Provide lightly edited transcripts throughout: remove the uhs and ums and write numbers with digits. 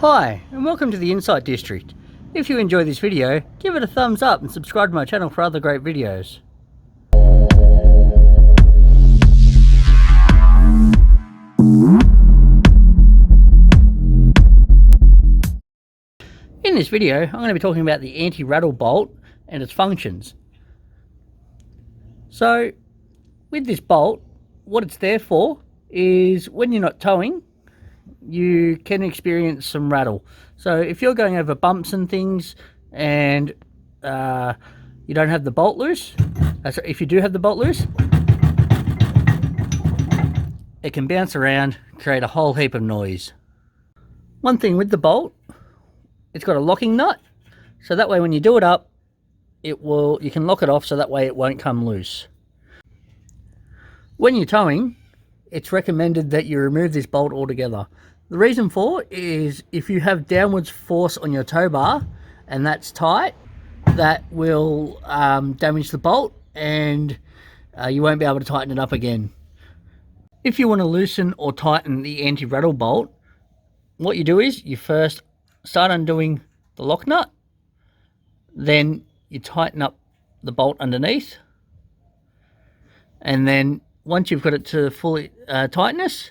Hi, and welcome to the Insight District. If you enjoy this video, give it a thumbs up and subscribe to my channel for other great videos. In this video, I'm going to be talking about the anti-rattle bolt and its functions. So, with this bolt, what it's there for is when you're not towing, you can experience some rattle. So if you're going over bumps and things and you don't have the bolt loose, if you do have the bolt loose, it can bounce around, create a whole heap of noise. One thing with the bolt, it's got a locking nut, so that way when you do it up, you can lock it off so that way it won't come loose. When you're towing, it's recommended that you remove this bolt altogether. The reason for is if you have downwards force on your tow bar and that's tight, that will damage the bolt and you won't be able to tighten it up again. If you want to loosen or tighten the anti-rattle bolt, what you do is you first start undoing the lock nut, then you tighten up the bolt underneath, and then once you've got it to full tightness,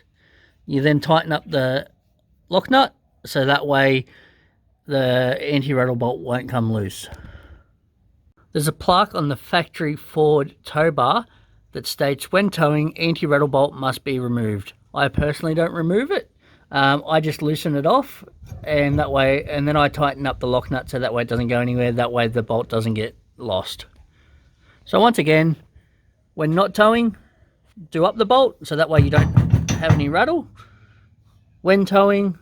you then tighten up the lock nut so that way the anti-rattle bolt won't come loose. There's a plaque on the factory Ford tow bar that states when towing, anti-rattle bolt must be removed. I personally don't remove it. I just loosen it off and that way, and then I tighten up the lock nut so that way it doesn't go anywhere, that way the bolt doesn't get lost. So once again, when not towing, do up the bolt so that way you don't have any rattle. When towing,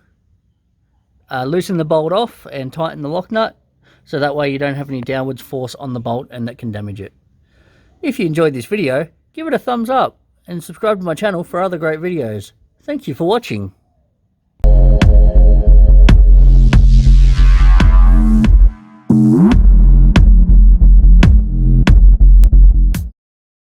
loosen the bolt off and tighten the lock nut so that way you don't have any downwards force on the bolt and that can damage it. If you enjoyed this video, give it a thumbs up and subscribe to my channel for other great videos. Thank you for watching.